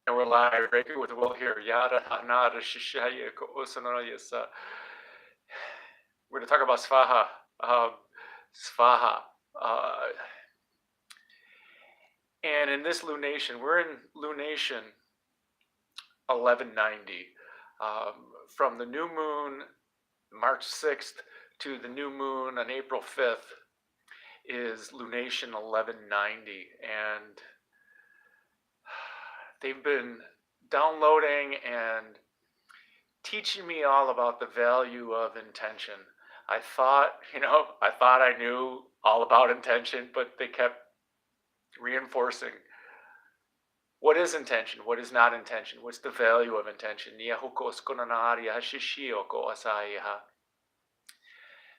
And we're live, right with Will here. Yada nada shishaya ko usanayasa. We're going to talk about Svaha. Svaha. Uh, and in this lunation, we're in lunation 1190. From the new moon, March 6th, to the new moon on April 5th is lunation 1190. And they've been downloading and teaching me all about the value of intention. I thought I knew all about intention, but they kept reinforcing what is intention, what is not intention, what's the value of intention.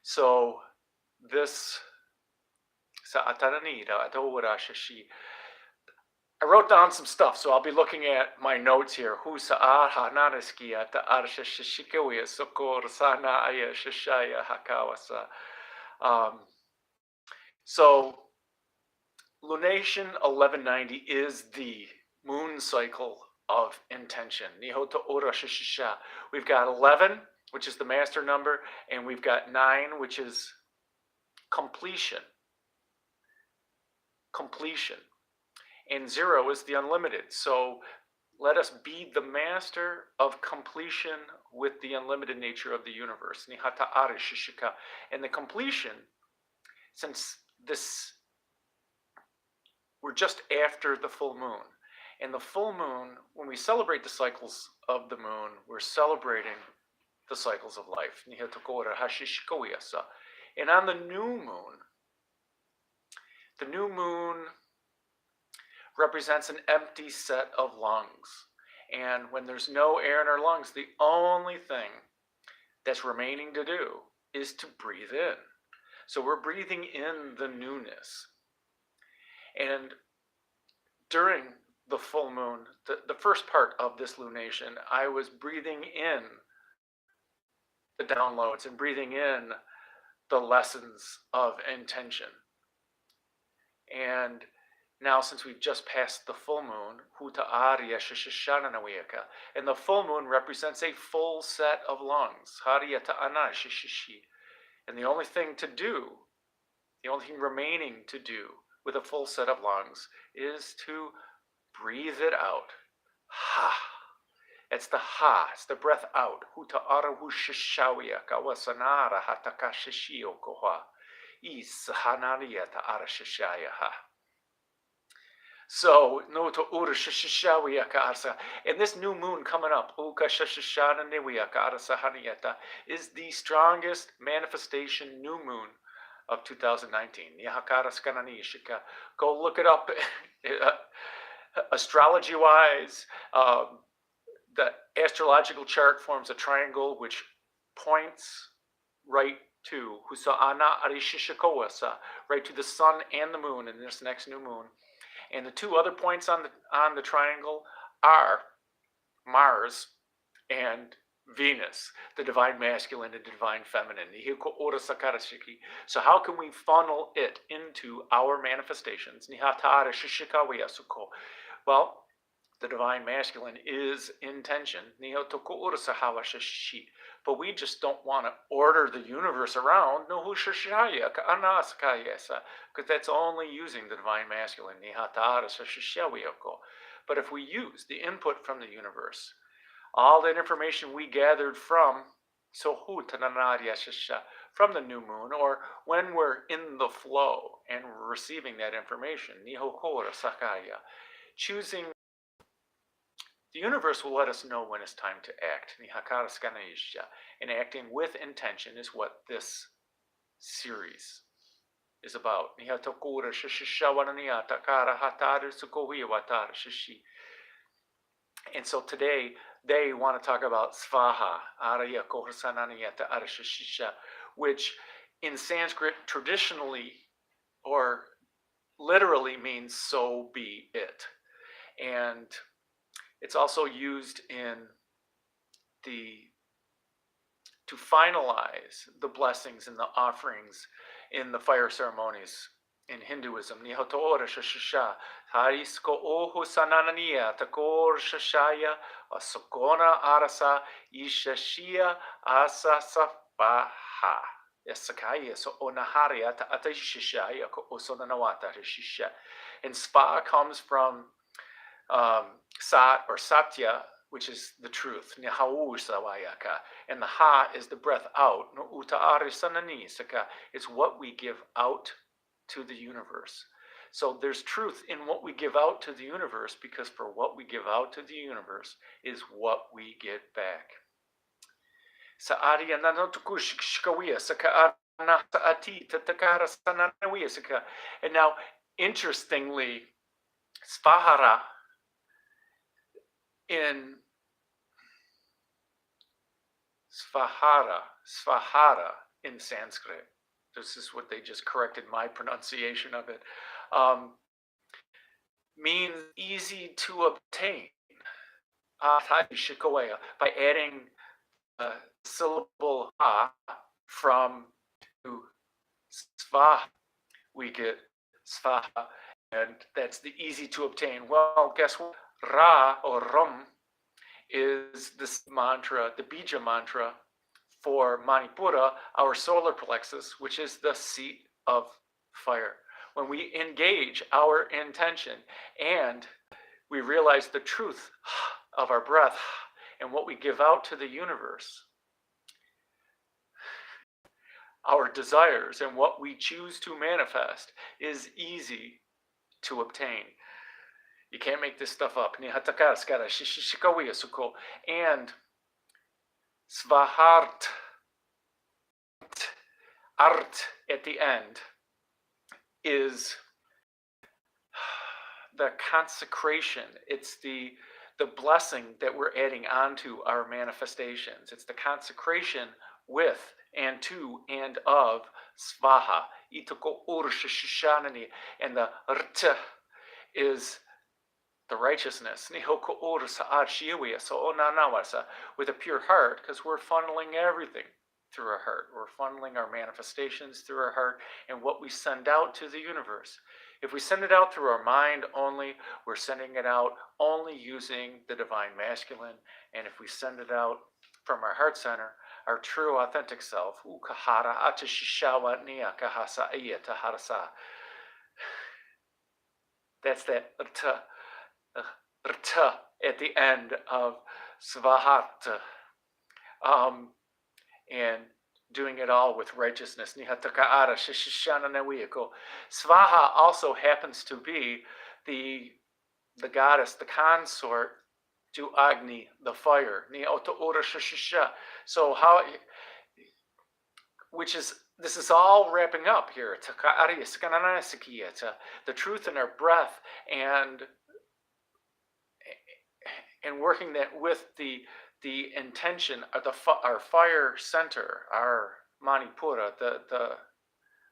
So this I wrote down some stuff, so I'll be looking at my notes here. So lunation 1190 is the moon cycle of intention. We've got 11, which is the master number, and we've got 9, which is completion. And 0 is the unlimited. So let us be the master of completion with the unlimited nature of the universe. And the completion, since we're just after the full moon. And the full moon, when we celebrate the cycles of the moon, we're celebrating the cycles of life. And on the new moon represents an empty set of lungs. And when there's no air in our lungs, the only thing that's remaining to do is to breathe in. So we're breathing in the newness. And during the full moon, the first part of this lunation, I was breathing in the downloads and breathing in the lessons of intention. And now, since we've just passed the full moon, and the full moon represents a full set of lungs. And the only thing remaining to do with a full set of lungs is to breathe it out. Ha. It's the ha, it's the breath out. So, and this new moon coming up is the strongest manifestation new moon of 2019. Go look it up. Astrology-wise, the astrological chart forms a triangle which points right to right to the sun and the moon in this next new moon. And the two other points on the triangle are Mars and Venus, the divine masculine and divine feminine. So how can we funnel it into our manifestations? Well, the divine masculine is intention. But we just don't want to order the universe around. Because that's only using the divine masculine. But if we use the input from the universe, all that information we gathered from the new moon, or when we're in the flow and we're receiving that information, choosing, the universe will let us know when it's time to act. And acting with intention is what this series is about. And so today, they want to talk about Svaha, which in Sanskrit traditionally or literally means so be it. And it's also used to finalize the blessings and the offerings in the fire ceremonies in Hinduism. Nihotora shashisha. Harisko ohu sananania. Takor shashaya. Asokona arasa. Ishashia asa safaha. Sakaya so onaharia ta atashishaya ko osonanawata shisha. And spa comes from sat or satya, which is the truth. Nihau sawayaka. And the ha is the breath out. No uta arisanani saka. It's what we give out to the universe. So there's truth in what we give out to the universe, because for what we give out to the universe is what we get back. And now, interestingly, Svahara in Svahara in Sanskrit, this is what they just corrected my pronunciation of it, means easy to obtain. By adding a syllable ha from to Svaha, we get Svaha, and that's the easy to obtain. Well, guess what? Ra or Rum is this mantra, the Bija mantra for Manipura, our solar plexus, which is the seat of fire. When we engage our intention and we realize the truth of our breath and what we give out to the universe, our desires and what we choose to manifest is easy to obtain. You can't make this stuff up. And Svahart, art at the end, is the consecration. It's the blessing that we're adding onto our manifestations. It's the consecration with and to and of Svaha. And the Rta is the righteousness. With a pure heart, because we're funneling everything through our heart. We're funneling our manifestations through our heart and what we send out to the universe. If we send it out through our mind only, we're sending it out only using the divine masculine. And if we send it out from our heart center, our true authentic self, that's that rta at the end of Svahat, and doing it all with righteousness. Svaha also happens to be the goddess, the consort to Agni, the fire. So this is all wrapping up here. The truth in our breath and working that with the intention of our fire center, our Manipura, the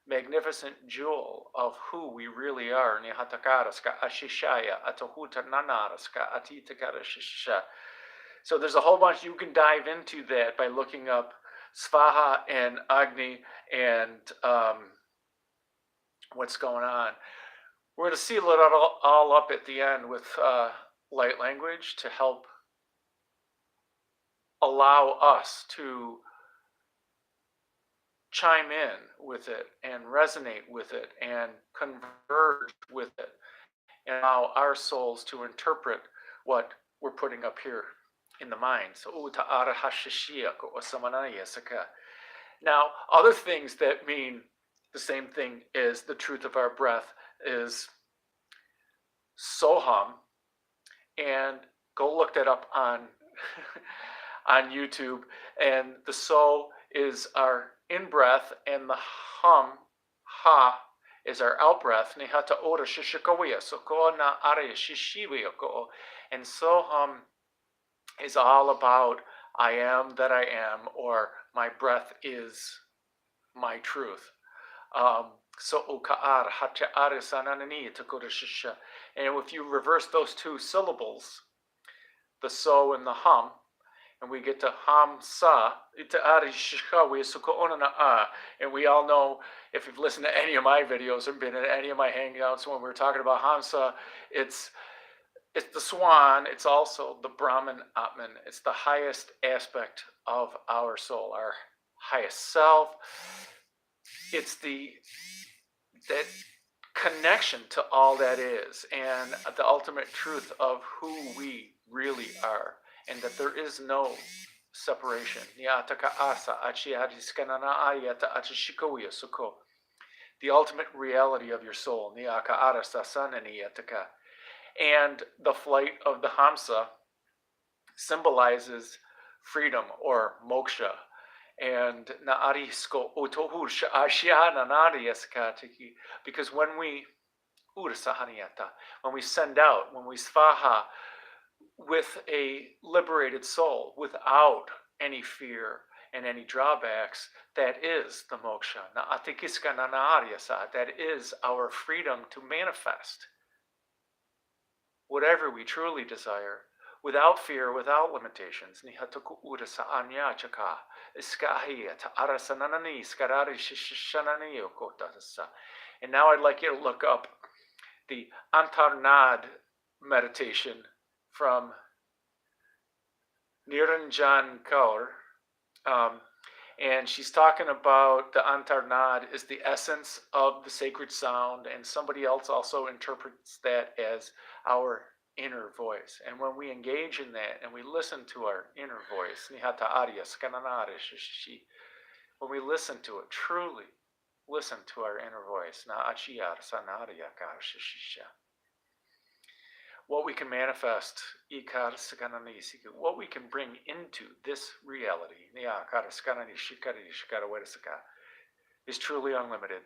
magnificent jewel of who we really are. So there's a whole bunch. You can dive into that by looking up Svaha and Agni and what's going on. We're going to seal it all up at the end with light language to help allow us to chime in with it and resonate with it and converge with it, and allow our souls to interpret what we're putting up here in the mind. So now, other things that mean the same thing as the truth of our breath is Soham, and go look that up on on YouTube. And the so is our in breath, and the hum, ha, is our out breath. And Soham is all about I am that I am, or my breath is my truth. And if you reverse those two syllables, the so and the hum, and we get to Hamsa, and we all know, if you've listened to any of my videos or been in any of my hangouts when we're talking about Hamsa, it's the swan. It's also the Brahman Atman. It's the highest aspect of our soul, our highest self. It's that connection to all that is, and the ultimate truth of who we really are, and that there is no separation. The ultimate reality of your soul. And the flight of the Hamsa symbolizes freedom or moksha. And because when we send out, when we Svaha with a liberated soul, without any fear and any drawbacks, that is the moksha. That is our freedom to manifest whatever we truly desire, without fear, without limitations. And now I'd like you to look up the Antarnad meditation from Niranjan Kaur. And she's talking about the Antarnad is the essence of the sacred sound, and somebody else also interprets that as our inner voice. And when we engage in that and we listen to our inner voice, when we listen to it, truly listen to our inner voice, what we can manifest, what we can bring into this reality, is truly unlimited.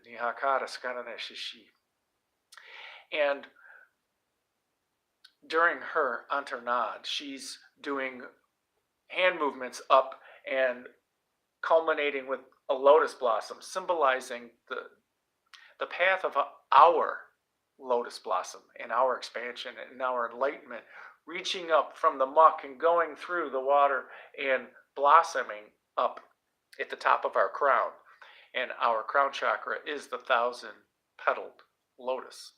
And during her Antarnad, she's doing hand movements up and culminating with a lotus blossom, symbolizing the path of our lotus blossom and our expansion and our enlightenment, reaching up from the muck and going through the water and blossoming up at the top of our crown. And our crown chakra is the 1,000-petaled lotus,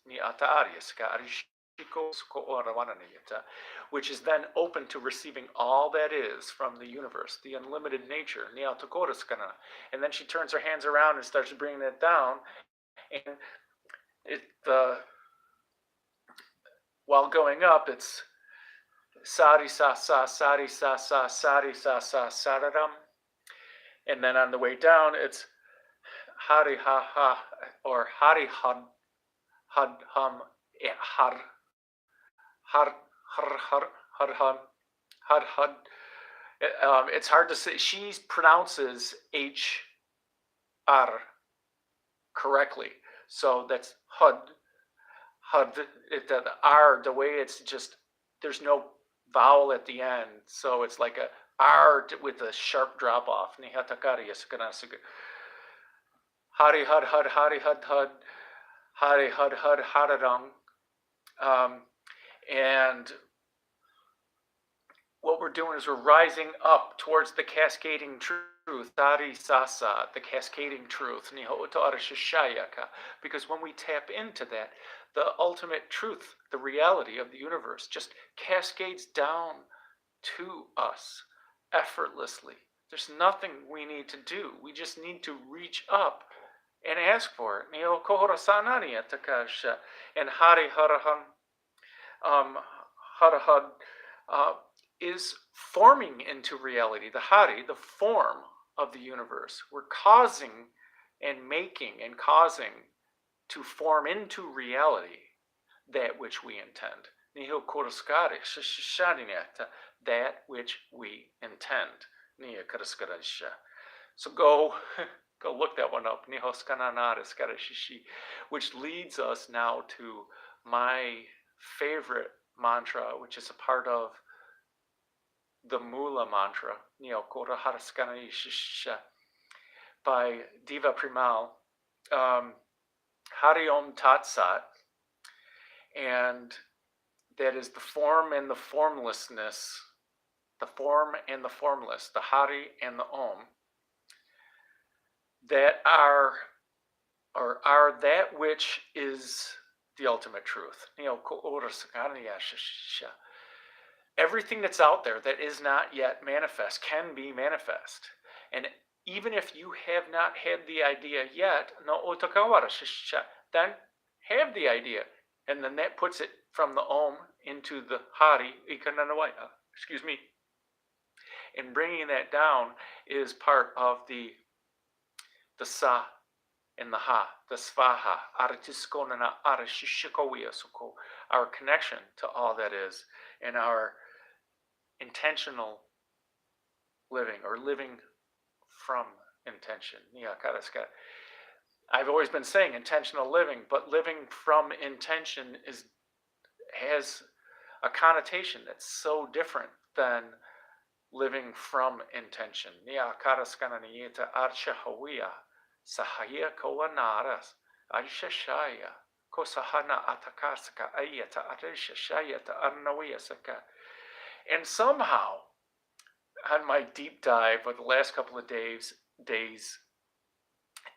which is then open to receiving all that is from the universe, the unlimited nature. And then she turns her hands around and starts bringing it down, and while going up, it's sari sa sa sari sa sa sari sa sa saradam, and then on the way down, it's hari ha ha or hari had hum har har har har har had had. It's hard to say. She pronounces H R correctly, so that's hud. The R, the way it's just, there's no vowel at the end, so it's like a R with a sharp drop off. Hari hud hud hari hud hud hari hud hud haradang. And what we're doing is we're rising up towards the cascading truth, Dari Sasa, the cascading truth, because when we tap into that, the ultimate truth, the reality of the universe, just cascades down to us effortlessly. There's nothing we need to do. We just need to reach up and ask for it. And Hari Harahan Harahad is forming into reality. The Hari, the form of the universe. We're causing and making and causing to form into reality that which we intend. That which we intend. So go look that one up. Which leads us now to my favorite mantra, which is a part of the Mula mantra, by Diva Primal, Hari Om Tat Sat, and that is the form and the formlessness, the form and the formless, the Hari and the Om, that are that which is the ultimate truth. Everything that's out there that is not yet manifest can be manifest. And even if you have not had the idea yet, then have the idea. And then that puts it from the Om into the Hari, excuse me. And bringing that down is part of the Sa and the Ha, the Svaha, our connection to all that is, and our intentional living, or living from intention. I've always been saying intentional living, but living from intention has a connotation that's so different than living from intention. Sahaya Kowanaras, Aishashaya, Kosahana Atakaska, Ayata, Arishashayata, Arnawiyasaka. And somehow, on my deep dive of the last couple of days,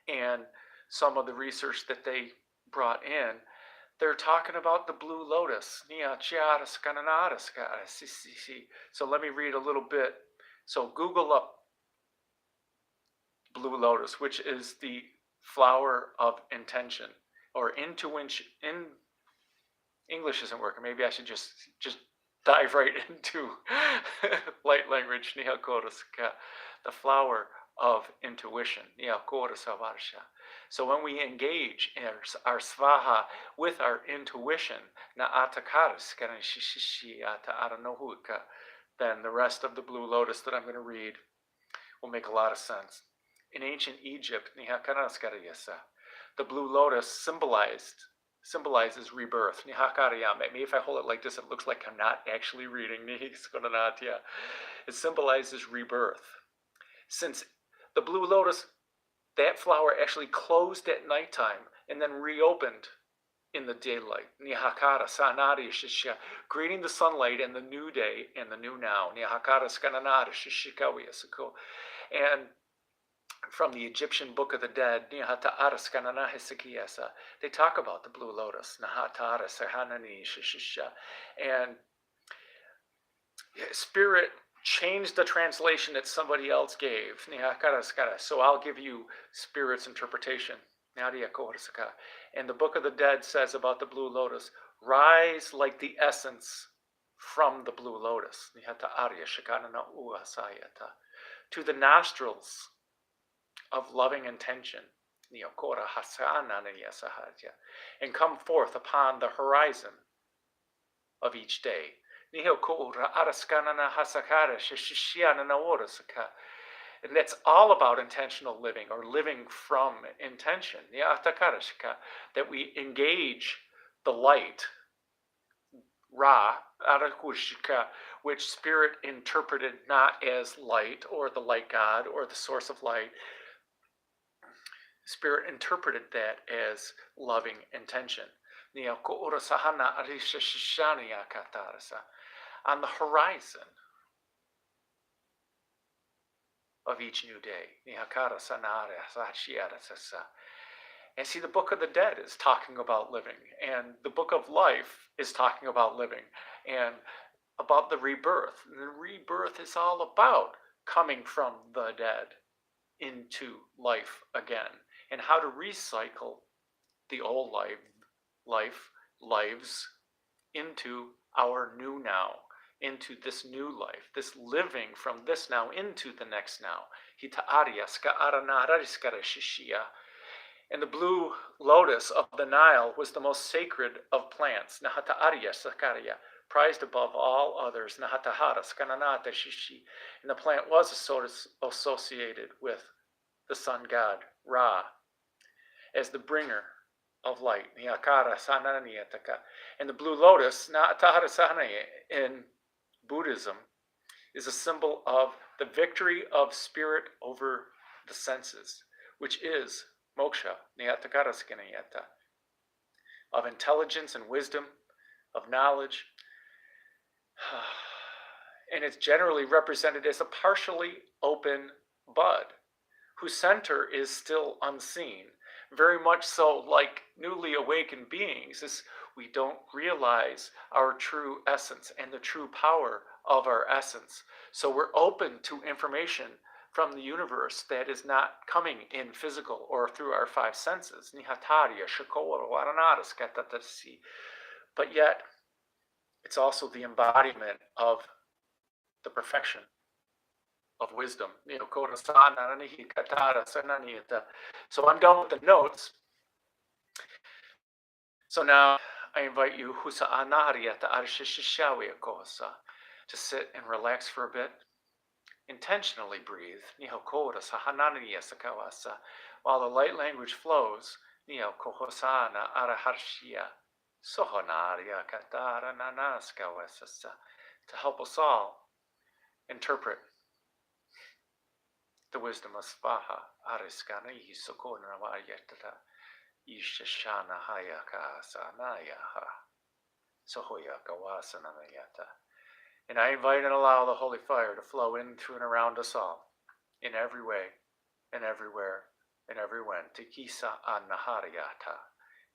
and some of the research that they brought in, they're talking about the blue lotus. So let me read a little bit. So Google up blue lotus, which is the flower of intention, or intuition. In English isn't working. Maybe I should just dive right into light language. The flower of intuition. So when we engage in our Svaha with our intuition, then the rest of the blue lotus that I'm going to read will make a lot of sense. In ancient Egypt, the blue lotus symbolizes rebirth. Maybe if I hold it like this, it looks like I'm not actually reading. It symbolizes rebirth. Since the blue lotus, that flower actually closed at nighttime and then reopened in the daylight. Greeting the sunlight and the new day and the new now. And from the Egyptian Book of the Dead, they talk about the blue lotus. And Spirit changed the translation that somebody else gave. So I'll give you Spirit's interpretation. And the Book of the Dead says about the blue lotus, rise like the essence from the blue lotus. To the nostrils of loving intention, and come forth upon the horizon of each day. And that's all about intentional living, or living from intention. That we engage the light, Ra, which Spirit interpreted not as light, or the light God, or the source of light. Spirit interpreted that as loving intention. On the horizon of each new day. And see, the Book of the Dead is talking about living, and the Book of Life is talking about living, and about the rebirth. And the rebirth is all about coming from the dead into life again, and how to recycle the old lives into our new now, into this new life, this living from this now into the next now. And the blue lotus of the Nile was the most sacred of plants, prized above all others. And the plant was associated with the sun god, Ra, as the bringer of light. And the blue lotus, in Buddhism, is a symbol of the victory of spirit over the senses, which is moksha, of intelligence and wisdom, of knowledge. and it's generally represented as a partially open bud, whose center is still unseen. Very much so like newly awakened beings, is we don't realize our true essence and the true power of our essence. So we're open to information from the universe that is not coming in physical or through our five senses. But yet, it's also the embodiment of the perfection of wisdom. So I'm done with the notes. So now I invite you to sit and relax for a bit. Intentionally breathe while the light language flows. To help us all interpret the wisdom of Svaha. And I invite and allow the holy fire to flow into and around us all, in every way, and everywhere, and everywhen. Tikisa anahariata,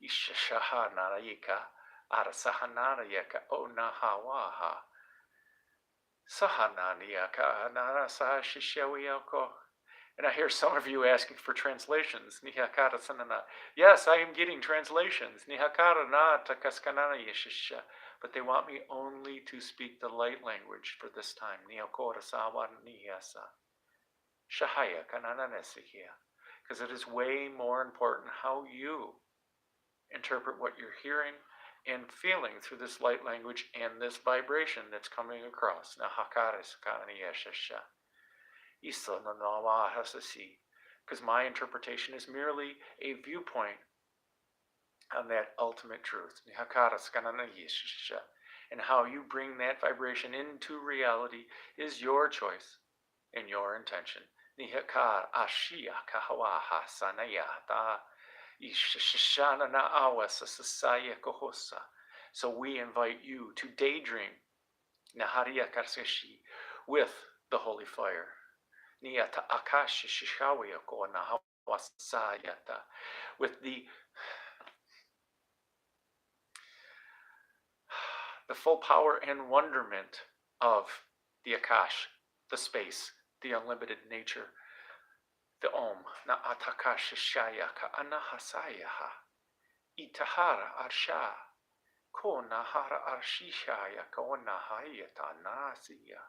ishashahanarayika, arasahanarayaka onahawaha, sahananiyaka anarasa shishawiyako. And I hear some of you asking for translations. Yes, I am getting translations. But they want me only to speak the light language for this time. Because it is way more important how you interpret what you're hearing and feeling through this light language and this vibration that's coming across. Because my interpretation is merely a viewpoint on that ultimate truth. And how you bring that vibration into reality is your choice and your intention. So we invite you to daydream with the holy fire. With the full power and wonderment of the Akash, the space, the unlimited nature, the Om, na atakashishaya ka anahasayaha, itahara arsha, ko nahara arshishaya ka onahayata nasiya.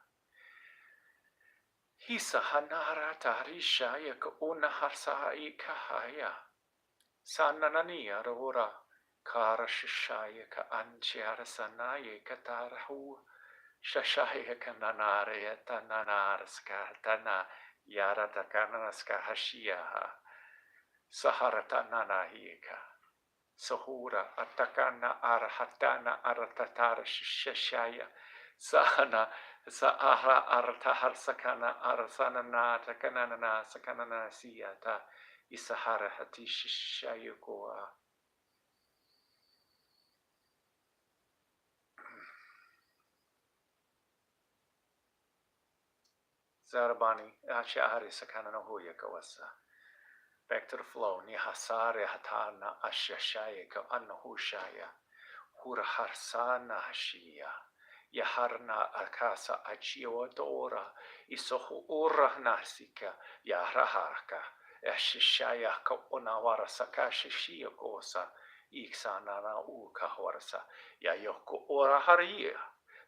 Hisa hanara tarishaya ka onaharsai kahaya, sanananiya rora. Kara shishaya ka anchiara sanaye katarahu shashaya kananare tananaraskatana yaradakanaska hashiyaha saharatananahika sahura atakana arahatana aratatara shishaya sahana sahara aratahar sakana arasanana takanana sakanana siyata isahara hatishishayukoa. Zarabani achari sakana hoya kawasa. Back to the flow. Nihasare hatana ashashaya ka anahushaya. Huraharsana hashiya. Yaharna akasa achiodora. Isohu ura nasika. Yarahaka. Ashishaya ka onawara sakashishia kosa. Iksanana uka horsa. Yayoko ora haria.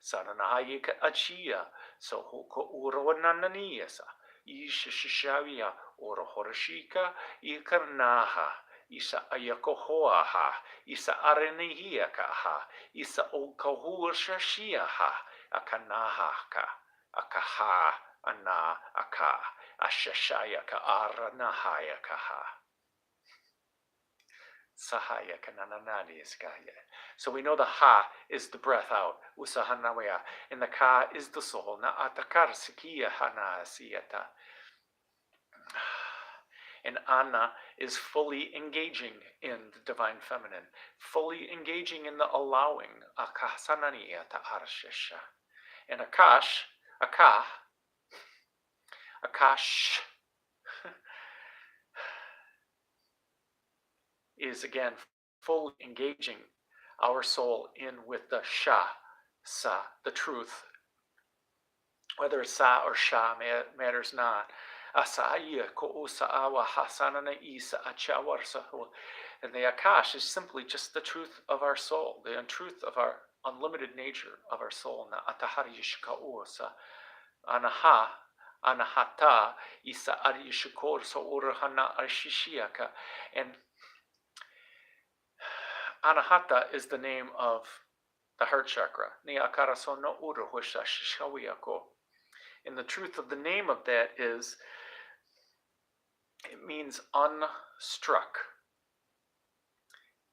Sananahayika achia. So hoko urowanananiasa. Ishashavia oro horashika ikarnaha. Isa ayakohoaha. Isa arenihiakaha. Isa okahuashashiaha. Akanahaka. Akaha. Ana aka. Ashashayaka aranahayakaha. Sahaya kanananani iskaya. So we know the ha is the breath out, usahanawaya, and the ka is the soul. Na atakar sikia hana siyata. And Anna is fully engaging in the divine feminine, fully engaging in the allowing. Akasananiyata arshasha. And Akash, Aka, Akash, is again fully engaging our soul in with the Sha, Sa, the truth. Whether it's Sa or Sha matters not. Asaya ko usaawa hasanana isa achawarsa. And the Akash is simply just the truth of our soul, the truth of our unlimited nature of our soul. Na atahari yishka usa anaha anahata isa arishikor so urahana arshishiaka. And Anahata is the name of the heart chakra. And the truth of the name of that is, it means unstruck.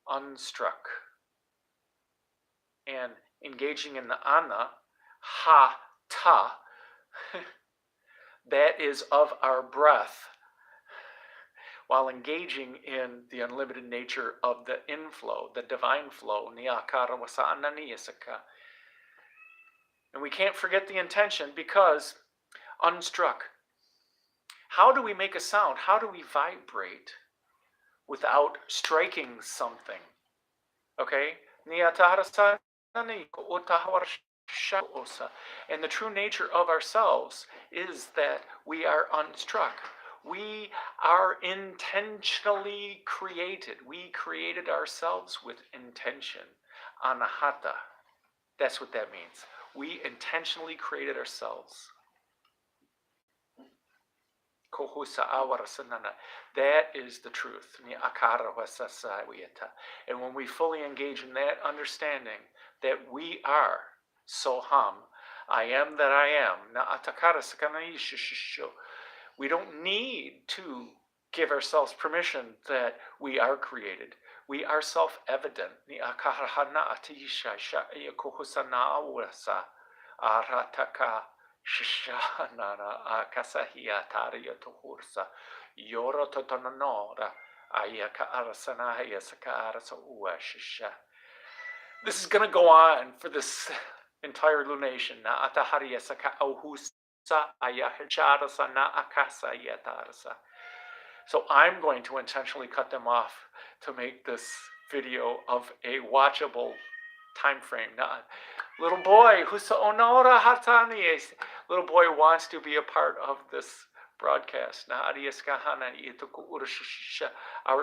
Unstruck. And engaging in the ana, ha, ta, that is of our breath, while engaging in the unlimited nature of the inflow, the divine flow. And we can't forget the intention, because unstruck. How do we make a sound? How do we vibrate without striking something? Okay? And the true nature of ourselves is that we are unstruck. We are intentionally created. We created ourselves with intention. Anahata. That's what that means. We intentionally created ourselves. That is the truth. And when we fully engage in that understanding that we are Soham, I am that I am, we don't need to give ourselves permission that we are created. We are self-evident. Shishanara akasahia taria tohursa yoro totonora ayaka arasanaya sakarasa ua shisha. This is going to go on for this entire lunation. Na ataharia saka auhusa ayahacharasa na akasa yatarasa. So I'm going to intentionally cut them off to make this video of a watchable time frame. Now, little boy, little boy wants to be a part of this broadcast. Our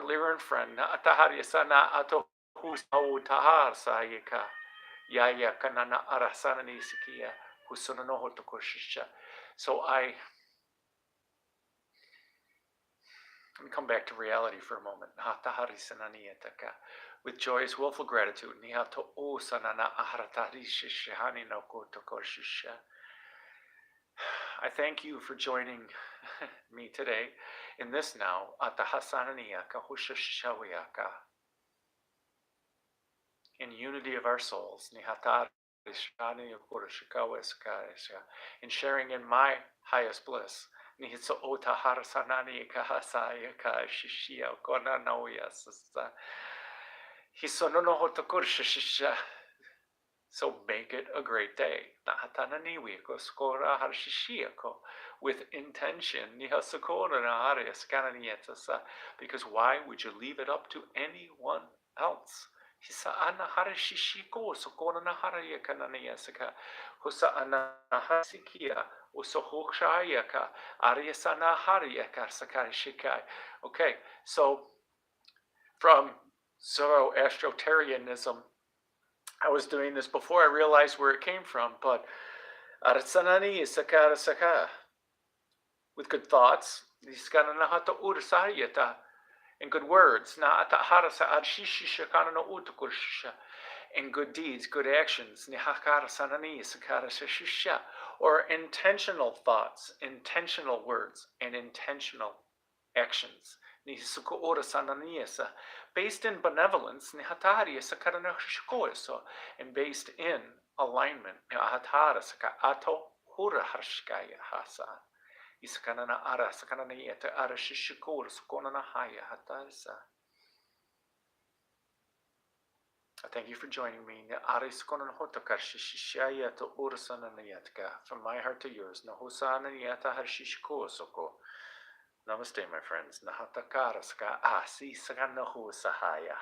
Lyran friend, so let me come back to reality for a moment. With joyous, willful gratitude. I thank you for joining me today in this now. In unity of our souls. In sharing in my highest bliss. So make it a great day. With intention. Because why would you leave it up to anyone else? Okay, so from Zoroastrianism, I was doing this before I realized where it came from, but with good thoughts, and good words, and good deeds, good actions, or intentional thoughts, intentional words, and intentional actions. Based in benevolence, and based in alignment. Thank you for joining me. From my heart to yours. Namaste, my friends. Nahatakaraska asi saganahu sahaya.